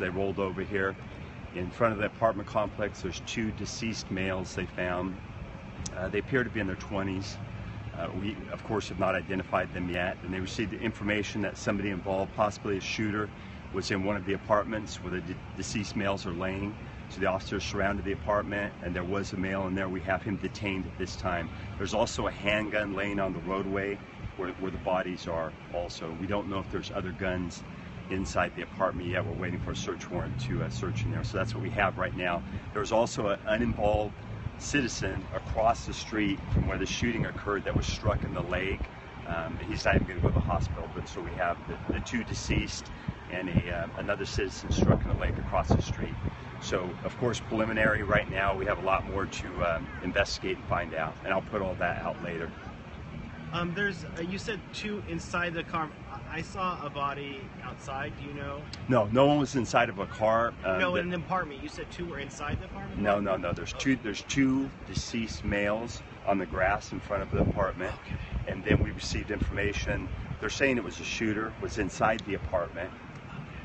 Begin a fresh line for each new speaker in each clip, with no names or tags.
They rolled over here. In front of the apartment complex, there's 2 deceased males they found. They appear to be in their 20s. We, of course, have not identified them yet, and they received the information that somebody involved, possibly a shooter, was in one of the apartments where the deceased males are laying. So the officers surrounded the apartment, and there was a male in there. We have him detained at this time. There's also a handgun laying on the roadway where the bodies are also. We don't know if there's other guns inside the apartment yet. We're waiting for a search warrant to search in there. So that's what we have right now. There's also an uninvolved citizen across the street from where the shooting occurred that was struck in the leg. He's not even going to go to the hospital, but so we have the 2 deceased and another citizen struck in the leg across the street. So, of course, preliminary right now. We have a lot more to investigate and find out, and I'll put all that out later.
You said 2 inside the car. I saw a body outside. Do you know?
No, no one was inside of a car.
No, in an apartment. You said 2 were inside the apartment?
No. There's two deceased males on the grass in front of the apartment.
Okay.
And then we received information. They're saying it was a shooter, was inside the apartment.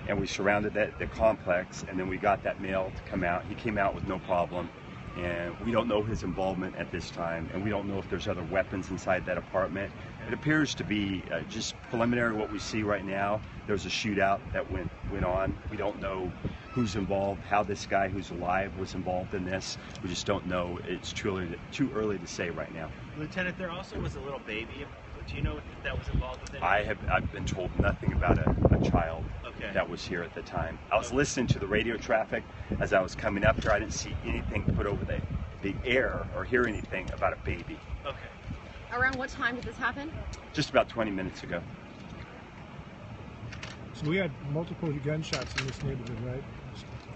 And we surrounded the complex, and then we got that male to come out. He came out with no problem. And we don't know his involvement at this time, and we don't know if there's other weapons inside that apartment. It appears to be just preliminary what we see right now. There's a shootout that went on. We don't know who's involved, how this guy who's alive was involved in this. We just don't know. It's too early to say right now.
Lieutenant, there also was a little baby. Do you know if that was involved with it?
I've been told nothing about a child that was here at the time. I was listening to the radio traffic as I was coming up here. I didn't see anything put over the air or hear anything about a baby.
Okay.
Around what time did this happen?
Just about 20 minutes ago.
So we had multiple gunshots in this neighborhood, right?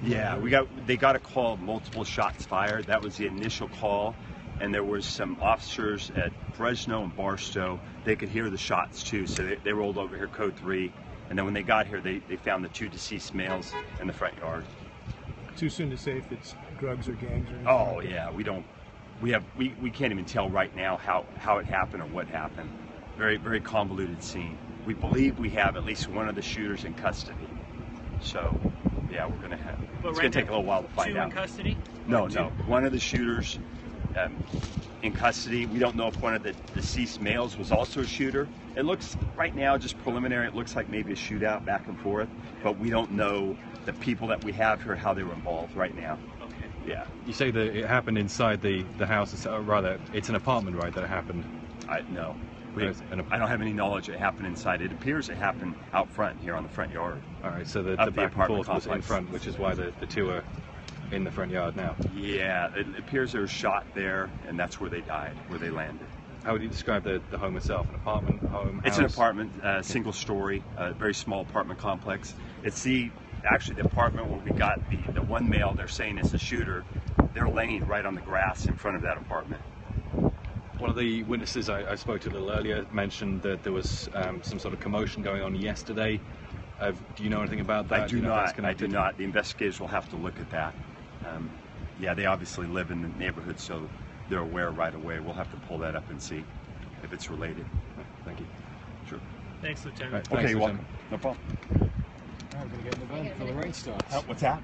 Yeah, they got a call, multiple shots fired. That was the initial call. And there was some officers at Fresno and Barstow. They could hear the shots too, so they rolled over here, code 3. And then when they got here, they found the 2 deceased males in the front yard.
Too soon to say if it's drugs or gangs or anything?
Oh yeah, we can't even tell right now how it happened or what happened. Very, very convoluted scene. We believe we have at least one of the shooters in custody. So yeah, it's gonna take a little while to find out.
2 in custody?
No. One of the shooters in custody. We don't know if one of the deceased males was also a shooter. It looks, right now, just preliminary, it looks like maybe a shootout back and forth, but we don't know the people that we have here, how they were involved right now.
Okay.
Yeah.
You say that it happened inside the house, or rather, it's an apartment, right, that it happened?
No. I don't have any knowledge it happened inside. It appears it happened out front here on the front yard.
All right, so the back and forth was in front, which is why the 2 are in the front yard now.
Yeah, it appears they were shot there, and that's where they died, where they landed.
How would you describe the home itself? An apartment, home, house?
It's an apartment, single story, very small apartment complex. It's actually the apartment where we got the one male they're saying is the shooter. They're laying right on the grass in front of that apartment.
One of the witnesses I spoke to a little earlier mentioned that there was some sort of commotion going on yesterday. Do you know anything about that?
I do not. The investigators will have to look at that. Yeah, they obviously live in the neighborhood, so they're aware right away. We'll have to pull that up and see if it's related.
Thank you.
Sure.
Thanks, Lieutenant.
Right,
okay,
thanks,
you're welcome. No problem.
We're going to get in the van before the rain starts.
What's that?